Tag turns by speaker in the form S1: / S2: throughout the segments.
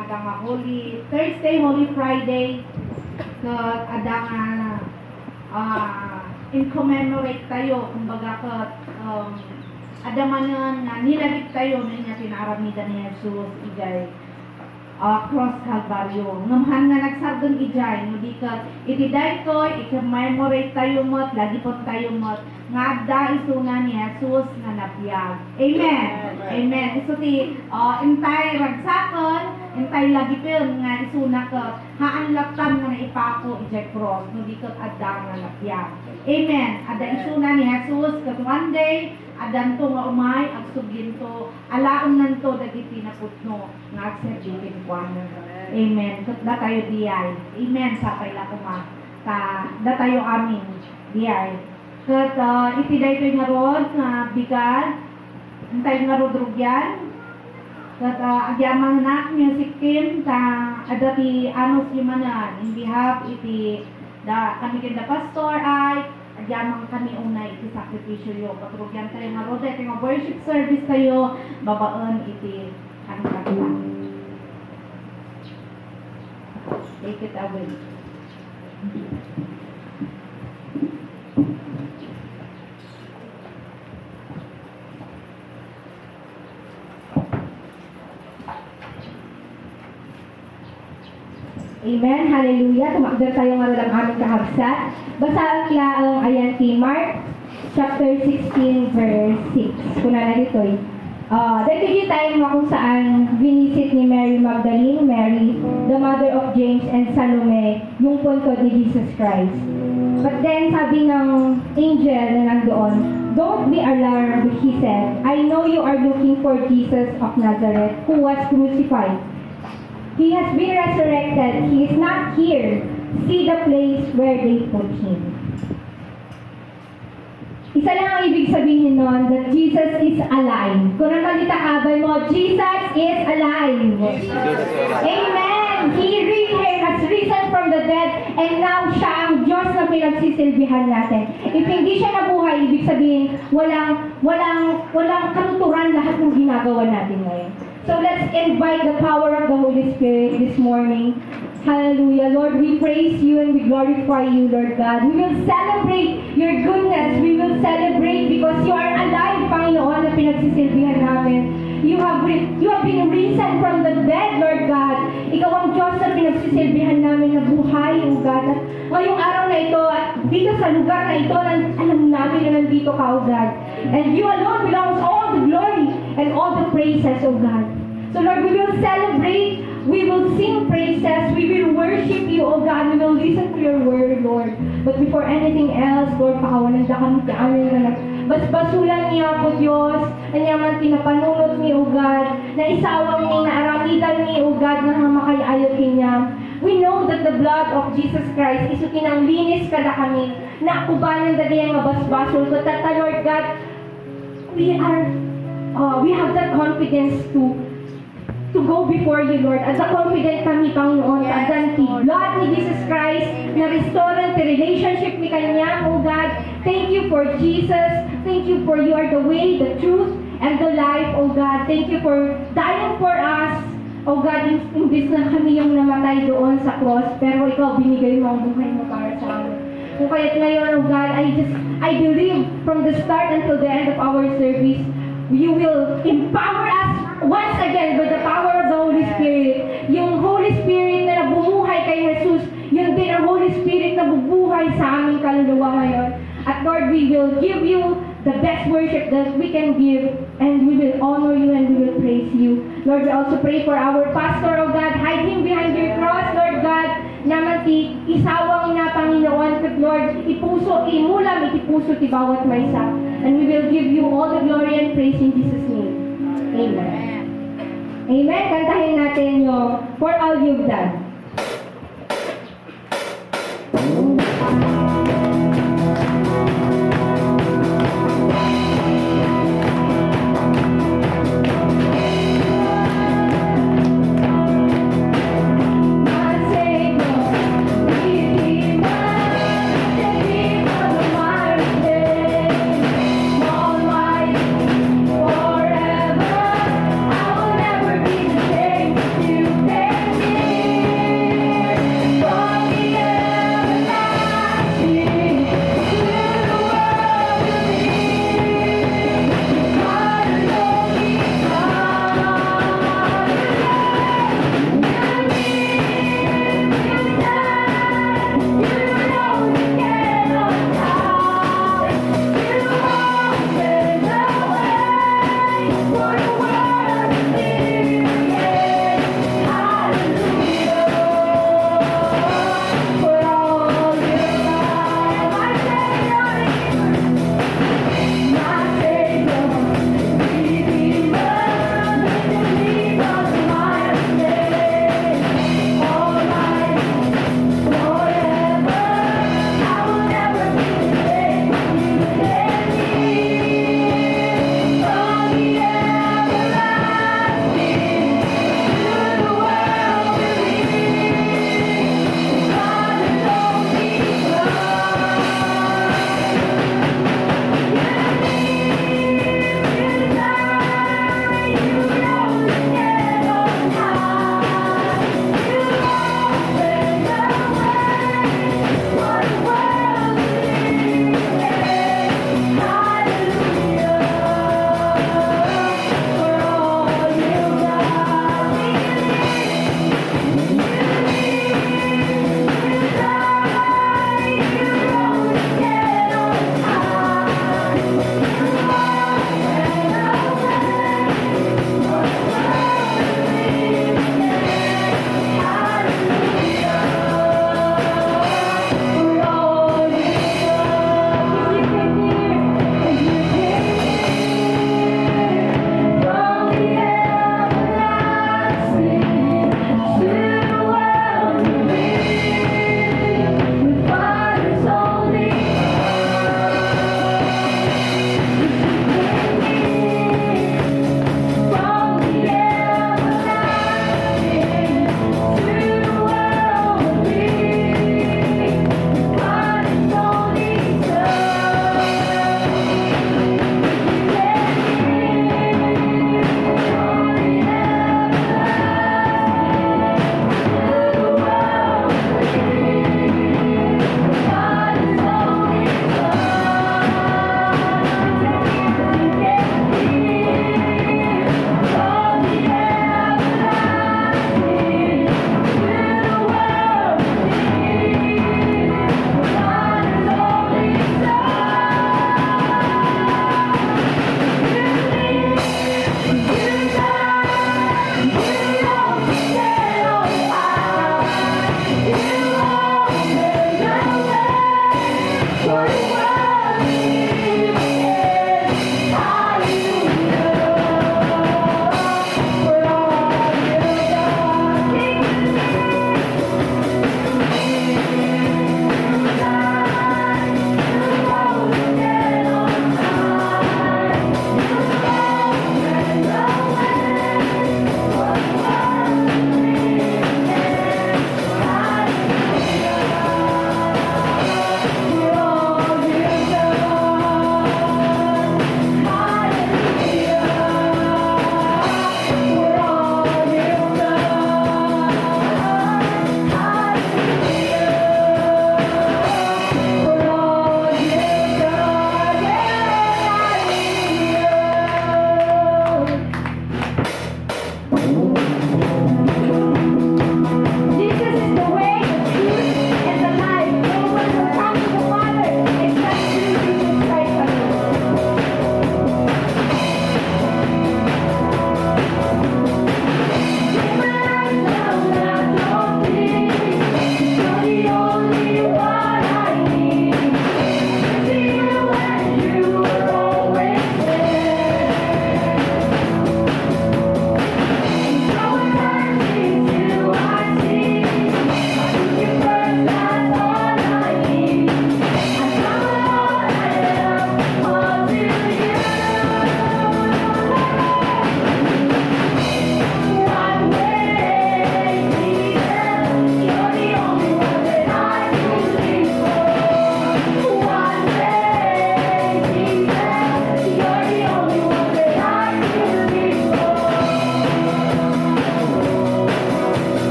S1: ada nga Holy Thursday, Holy Friday, kat ada nga in commemorate tayo, kumbaga kat ada manan nga nilagit tayo na niya pinaramidan ni Jesus ijay cross Calvario. Ngamhan nga nagsardong ijay, no di kat itiday ko, i-commemorate tayo mot, lagi po tayo mot, nga adda isuna ni Jesus nga nabiyag. Amen. Amen. Iso ti intay ragsakon, intay lagi po nga isuna ka haanlaktan nga naipako ijay cross, no di kat adda nga nabiyag. Amen. Adda isuna ni Jesus kat one day adan to nga umay ag suginto alaon nanto dagiti naputno nga agserbitin kuana. Amen. Kat da tayo diyay. Amen sa payla kuma. Da tayo amin diyay. Kat itiday ko nga rod nga bigat antay nga rodrugyan. Kat agyamang na music team ta adati anos limanan in behalf iti da kami ken da pastor ay agyamang kami unay iti sakripisyo yo. Patrugyan tayo nga roda iti nga worship service tayo babaan iti kanila. Take it away.
S2: Amen, hallelujah. Tumakder tayo nga lang aming kahabsat. Basahan kila ang ayan si Mark chapter 16 verse 6. Kuna na dito eh. Dito yung tayo nga kung saan vinisit ni Mary Magdalene, Mary, the mother of James and Salome, yung punto ni Jesus Christ. But then sabi ng angel na nandoon, "Don't be alarmed," he said. "I know you are looking for Jesus of Nazareth who was crucified. He has been resurrected. He is not here. See the place where they put him." Isa lang ang ibig sabihin nun, that Jesus is alive. Kung nagkalitakabay mo, Jesus is alive. Amen! He has risen from the dead and now siya ang Diyos na pinagsisilbihan natin. If hindi siya nabuhay, ibig sabihin, walang kanuturan lahat ng ginagawa natin ngayon. So let's invite the power of the Holy Spirit this morning. Hallelujah. Lord, we praise you and we glorify you, Lord God. We will celebrate your goodness. We will celebrate because you are alive, Panginoon, na pinagsisilbihan namin. You have been risen from the dead, Lord God. Ikaw ang Diyos na pinagsisilbihan namin na buhay, O God. At ngayong araw na ito, at dito sa lugar na ito, alam namin na nandito ka, O God. And you alone belongs all the glory and all the praises, O God. So Lord, we will celebrate, we will sing praises, we will worship you, O God, we will listen to your word, Lord. But before anything else, Lord, pakawalan da kami ti amin na basbasulan niya po Diyos, na niya man tinapanunod ni, O God, na isawang ni, na aramidan ni, O God, na makayayot niya. We know that the blood of Jesus Christ is utinang linis kada kami, na akubanan da diyan nga basbasol. But that, Lord God, we have that confidence to go before you, Lord. As a confident kami, Panginoon, yes, at the blood ni Jesus Christ, na restore the relationship ni Kanya, O God. Thank you for Jesus. Thank you for you are the way, the truth, and the life, O God. Thank you for dying for us, O God. Imbis na kami yung namatay doon sa cross, pero ikaw binigay mo ang buhay mo para sa amin. Kung kaya't ngayon, O God, I believe from the start until the end of our service, you will empower us once again by the power of the Holy Spirit. Yung Holy Spirit na bumuhay kay Jesus, yun din ang Holy Spirit na bubuhay sa aming kaluluwa ngayon. At Lord, we will give you the best worship that we can give, and we will honor you and we will praise you. Lord, we also pray for our pastor, O God. Hide him behind your cross, Lord God. Naman ti isawang na Panginoon, kat Lord, imulam, itipuso ti bawat maysa. And we will give you all the glory and praise in Jesus' name. Amen. Amen. Kantahin natin yung For All You've Done.
S3: Forever, I will never be the same. You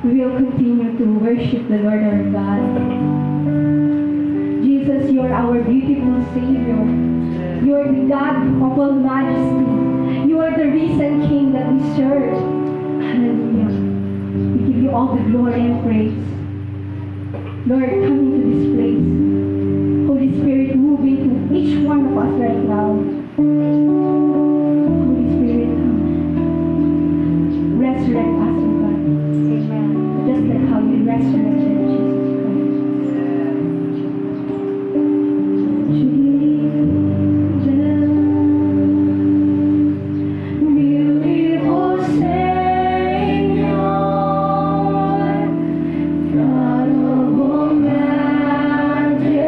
S2: we will continue to worship the Lord our God. Jesus, you are our beautiful Savior. You are the God of all majesty. You are the risen King that we serve. Hallelujah. We give you all the glory and praise. Lord, come into this place. Holy Spirit, move into each one of us right now. Holy Spirit, come. Resurrect us, O God. Amen. Just like how you resurrected Jesus Christ. Beautiful Savior, God of all majesty.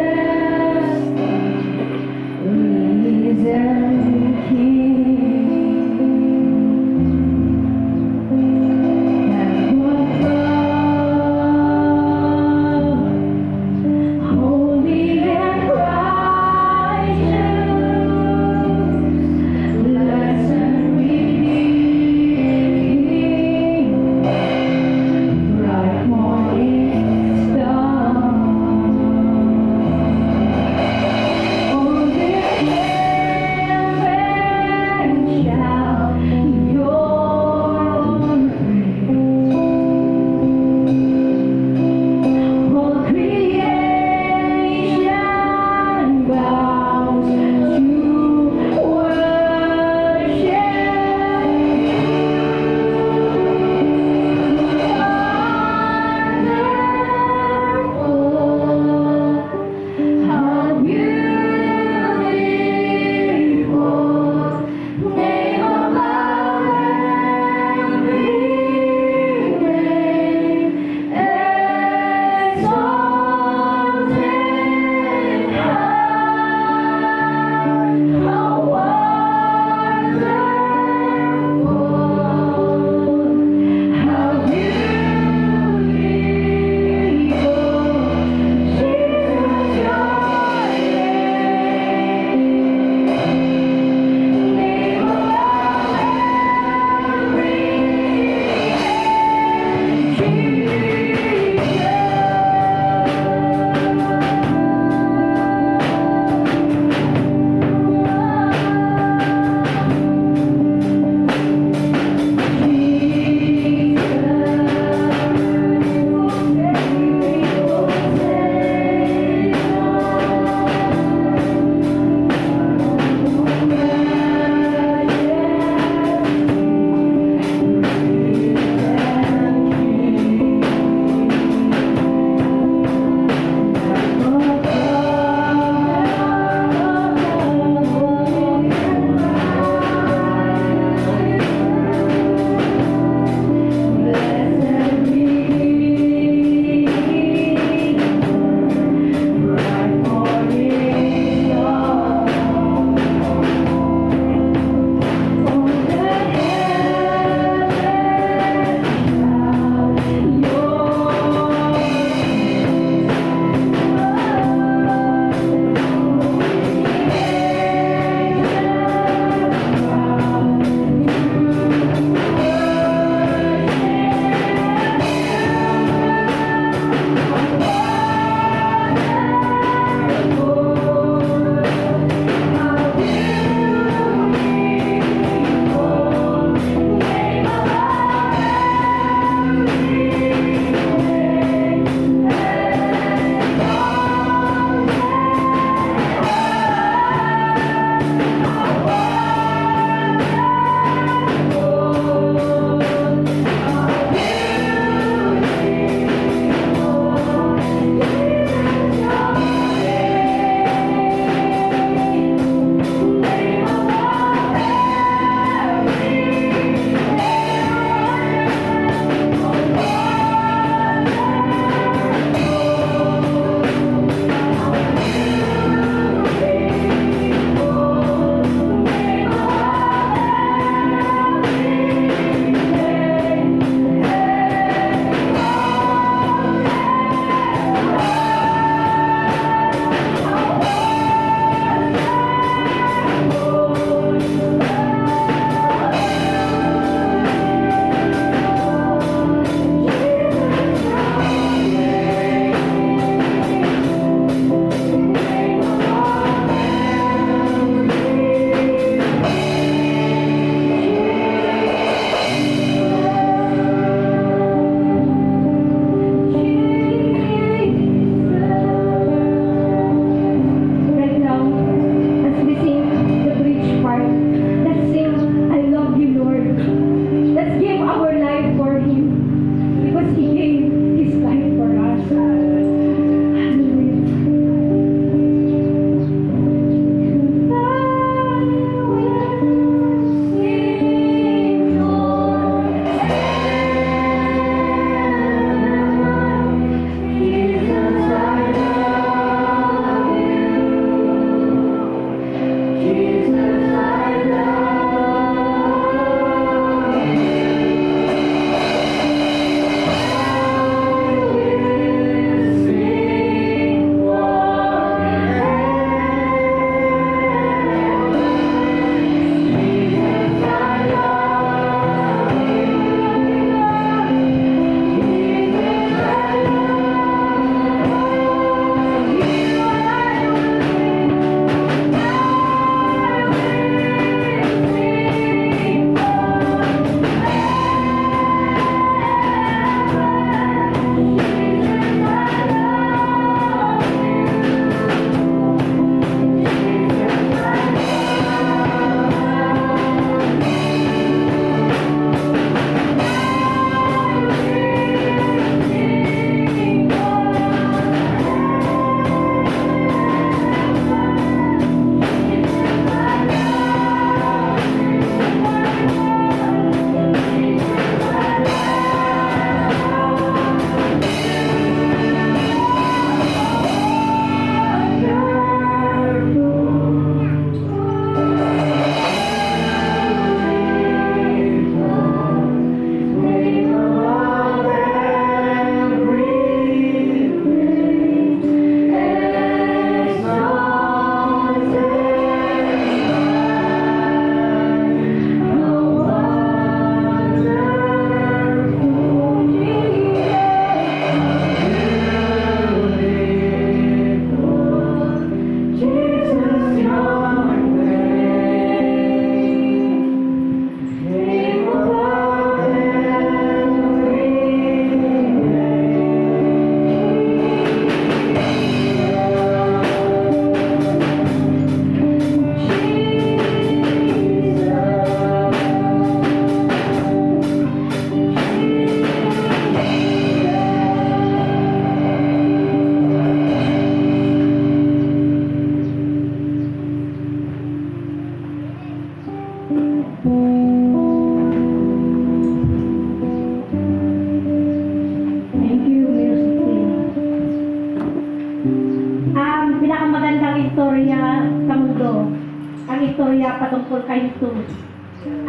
S3: tungkol kay Jesus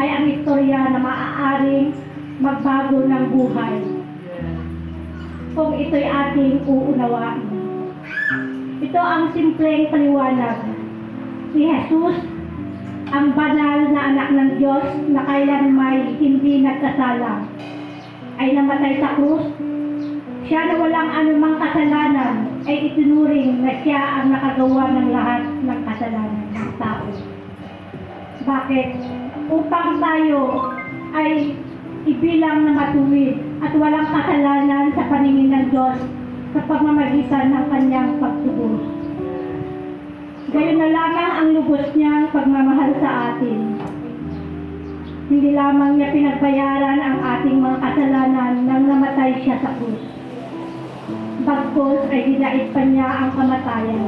S3: ay ang istorya na maaaring magbago ng buhay kung ito'y ating uunawain. Ito ang simpleng paliwanag. Si Jesus, ang banal na anak ng Diyos na kailanmay hindi nagkasala, ay namatay sa krus. Siya na walang anumang kasalanan ay itinuring na siya ang nakagawa ng lahat ng kasalanan ng tao. Bakit? Upang tayo ay ibilang na matuwid at walang kasalanan sa paningin ng Diyos sa pamamagitan ng kanyang pagtubos. Gayon na lamang ang lubos niyang pagmamahal sa atin. Hindi lamang niya pinagbayaran ang ating mga kasalanan nang namatay siya sa krus. Bagkus ay dinait pa niya ang kamatayan.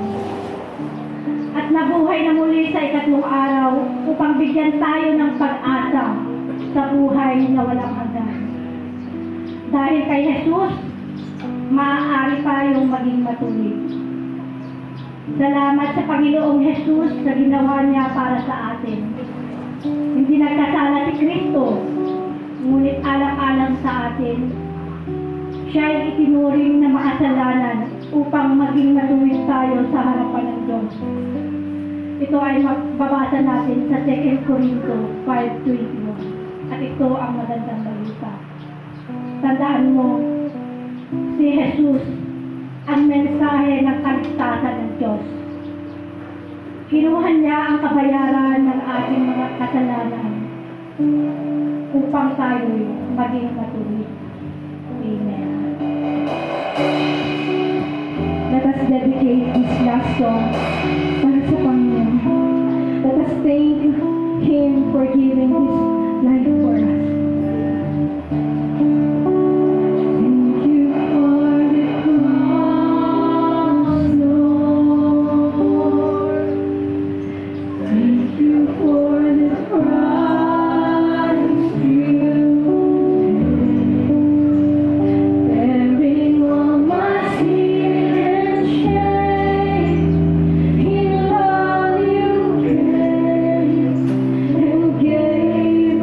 S3: At nabuhay na muli sa ikatlong araw upang bigyan tayo ng pag-asa sa buhay na walang hanggan. Dahil kay Jesus, maaari tayong maging matuwid. Salamat sa Panginoong Jesus sa ginawa niya para sa atin. Hindi nagkasala si Kristo, ngunit alang-alang sa atin, siya ay itinuring na makasalanan upang maging matuwid tayo sa harapan ng Diyos. Ito ay mababasa natin sa 2 Corinto 5:21. At ito ang magandang balita. Tandaan mo, si Jesus ang mensahe ng kaligtasan ng Diyos. Kinuha niya ang kabayaran ng ating mga kasalanan upang tayo maging matuwid. Amen.
S2: Let us dedicate this last song para sa Panginoon. Let us thank Him for giving His life for us. Thank you for the cross, Lord. Thank you for the price you paid. Bearing all my sin and shame, in love you came and gave a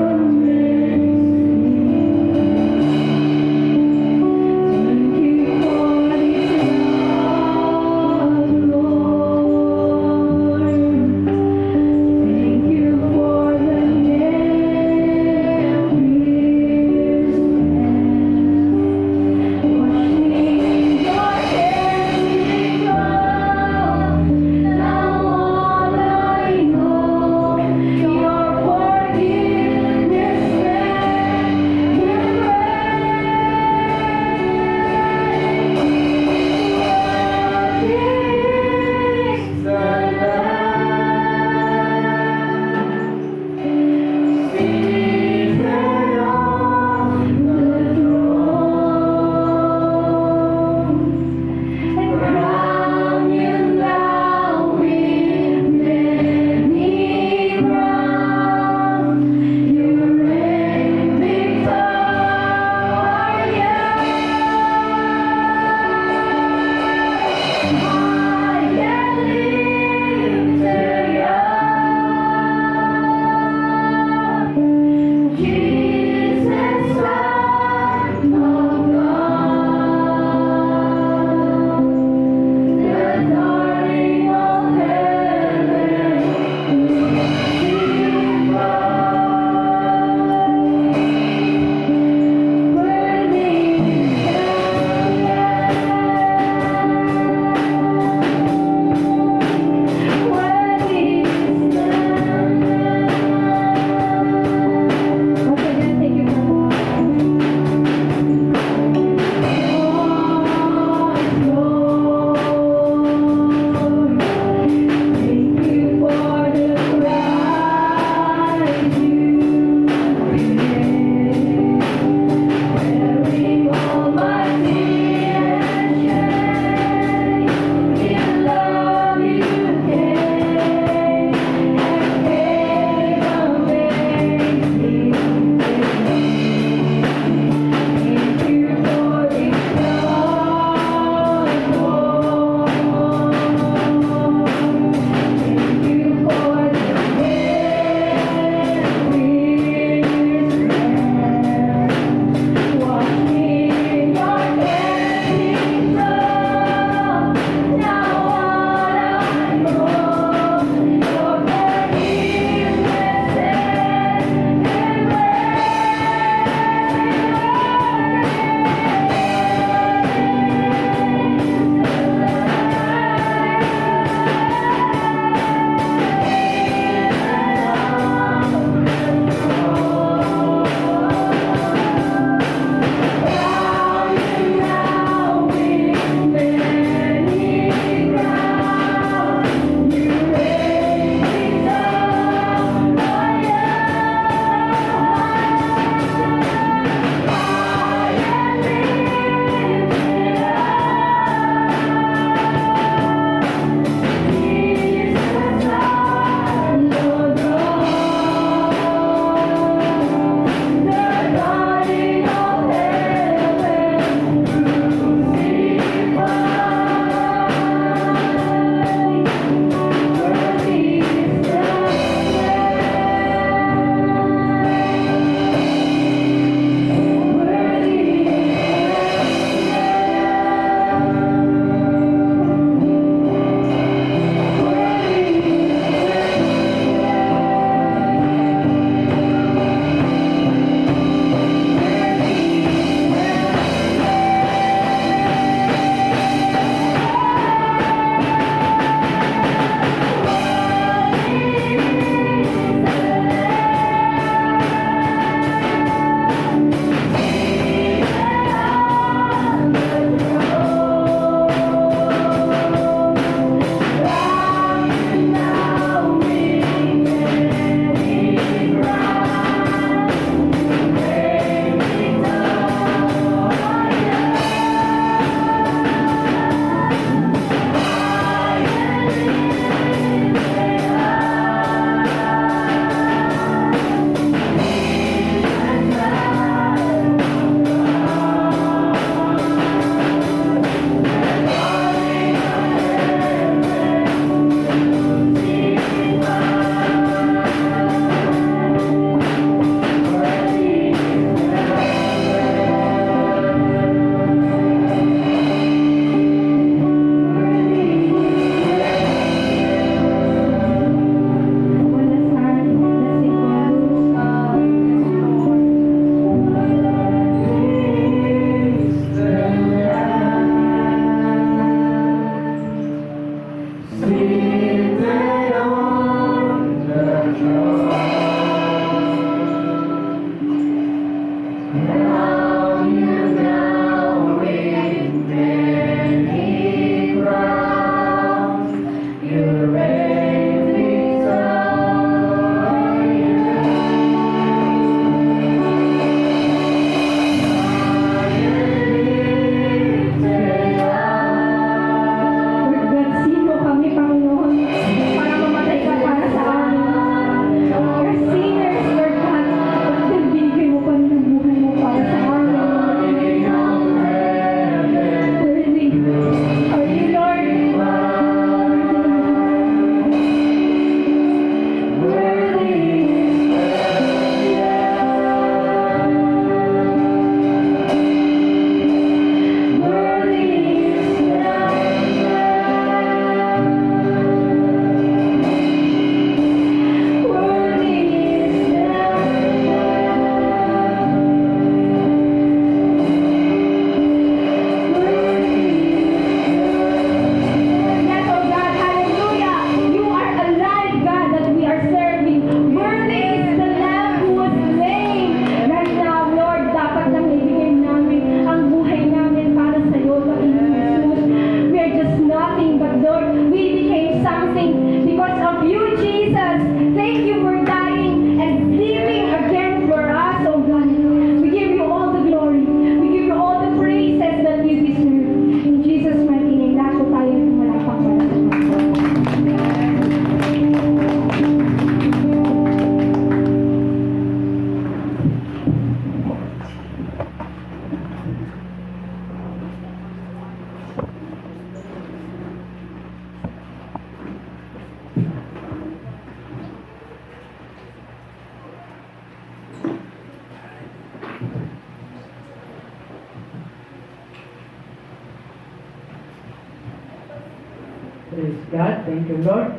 S4: Praise God. Thank you, Lord.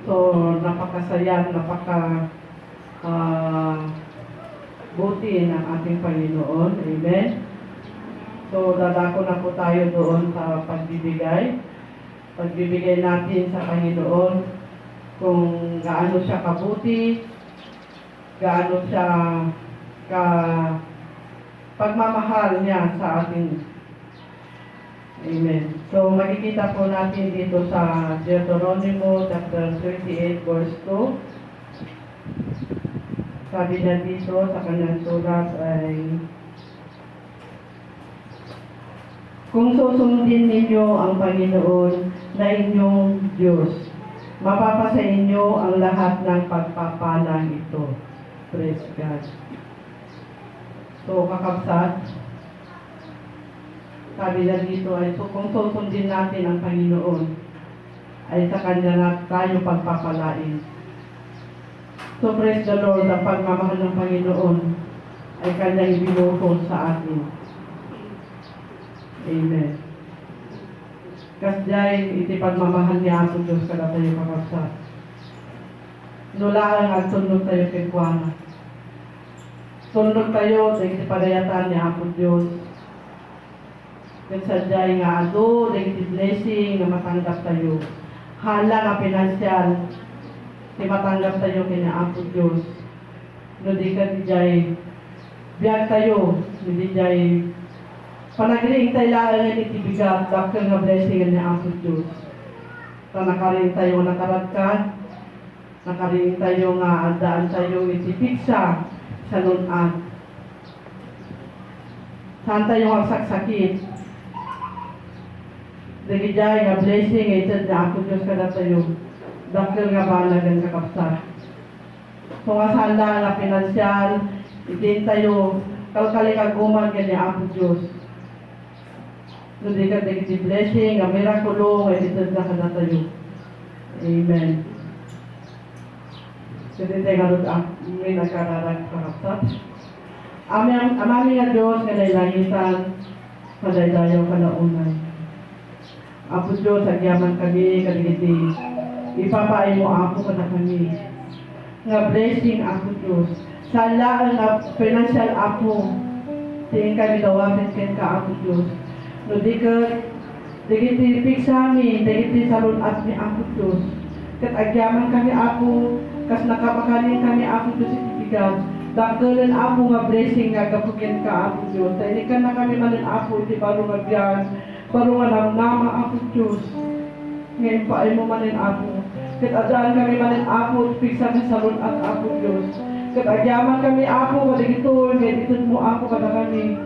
S4: So, napakasaya, buti ng ating Panginoon. Amen. So, dadako na po tayo doon sa pagbibigay. Pagbibigay natin sa Panginoon kung gaano siya kabuti, gaano siya ka pagmamahal niya sa ating. Amen. So, makikita po natin dito sa Deuteronomy chapter 38 verse 2. Sabi na dito sa kanyang sulat ay, kung susundin ninyo ang Panginoon na inyong Diyos, mapapasa inyo ang lahat ng pagpapalang ito. Praise God. So, kakabsat, sabi na dito ay, so kung susundin natin ang Panginoon, ay sa Kanya na tayo pagpapalain. So, praise the Lord, ang pagmamahal ng Panginoon ay Kanyang ibinuhos sa atin. Amen. Kasjay, iti pagmamahal niya ako Diyos kada tayo kakabsat. Nulaan at sunod tayo kay Kuwana. Sunod tayo sa iti padayatan niya ako Diyos. Kasjay nga ado, iti blessing na matanggap tayo. Hala nga pinansyal, ti matanggap tayo kina ako Diyos. No di ka di jay, biyag tayo, di jay, panagring tayo lang ang itibigat, dakil nga blessing ni ako Diyos. Nakaring tayo nakaradkad, nakaring tayo nga adaan tayo itipiksa sa lunan. Saan tayo magsaksakit? Dagijay nga blessing, itad na ako Diyos kada tayo. Dakil nga balag ang kakapsat. Kung saan lang nga pinansyal, itin tayo, kalkalikaguman ganyan ako Diyos. Hindi ka digiti blessing, ang mirakulo, ay itad na kada tayo. Amen. Kasi tayo nga may nagkararag kakapsat. Amami nga Diyos, kanailangitan, kadaydayaw kanaunay. Apo Diyos, agyaman kami, kaligiti, ipapaay mo ako kada kami. Nga blessing ako Diyos. Sala nga financial ako, tingin kami dawapin ka ako Diyos. No di ka, digiti pig sa amin, digiti salon at ni ako Diyos. Kat agyaman kami ako, kas nakapakanin kami ako Diyos itibigan. Dakdalan ako nga blessing nga kapugyan ka ako Diyos. Tainikan na kami manin ako, iti baro nga biyan. Baro nga nama ako Diyos. Ngayon pa ay mo manin ako. Kat adaan kami manin ako, pig sa amin salon at ako Diyos. Kat agyaman kami ako, kaligitoon, ngayon itod mo ako kada kami.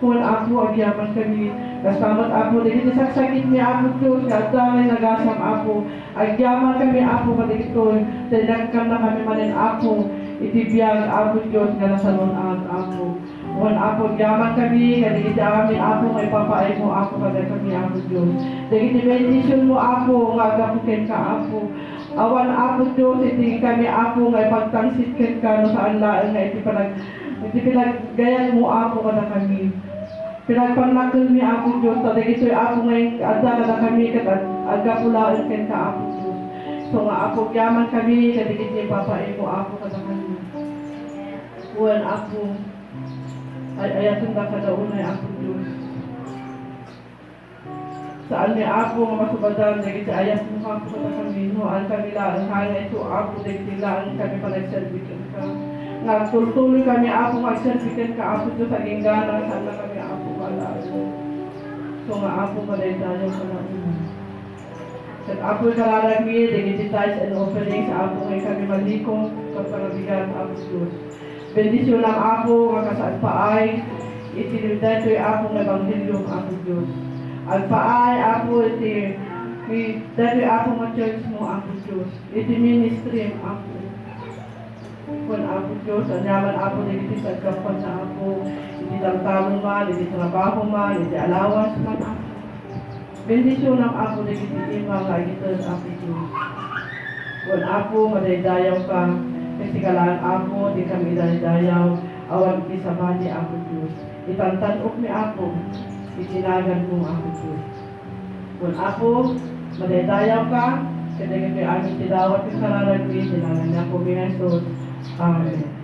S4: Kung ako, agyaman kami. Kasamat ako, digiti saksakit niya ako Diyos, kadamay nagasam ako. Agyaman kami ako, kaligitoon, tinagkan na kami manin ako. Itibiyag ako Diyos, nga nasalunan ako. Kung ako, agyaman kami, kaligiti amin ako, may papaay mo ako, kada kami ako Diyos. Digiti benedition mo ako, nga agapukin ka ako. Awan ako Diyos, iti kami ako, nga ipagtangsit ka, no saan laan, nga iti pinaggayat mo ako, kada kami. Pinagpanakil mi ako Diyos, tadag ito'y ako ngayon, adda kada kami, kat agapulaan ken ka ako Diyos. So nga ako, yaman kami, kadigit niya papain mo ako kada kami. Kuwan ako, ay ayatun na kada unay ako Diyos. Saan niya ako, nga masubadan, digit ayat mo ako kada kami, noan kami laan, hanga ito ako, digit laan kami panagserbikan ka. Nga tuloy kami ako, magserbikan ka ako Diyos, aging gana, saan na kami ako. So nga ako malaydayo ka na una. At ako kararami, digiti tithes and offerings sa ako ngayon kami malikong pagpanabigan ako Diyos. Bendisyon lang ako, makasaan paay, itinimday ko'y ako ng ebanghelyo ako Diyos. At paay ako, dahil ako ng church mo ako Diyos. Iti ministry ako. Kung ako Diyos, anyaman ako, digiti sa kapan na ako, hindi talong man, hindi trabaho man, hindi allowance man ako. Bendisyon ang ako, digiti imang lagitan ako Diyos. Kung ako, madaydayaw ka, kasi kalaan ako, di kami daydayaw, awan kisabali ako Diyos. Itantanok mi ako, itinagan mo ako Diyos. Kung ako, madaydayaw ka, kaya kami aming tidawat yung sararagli, dinala niya po ni Jesus. Amen.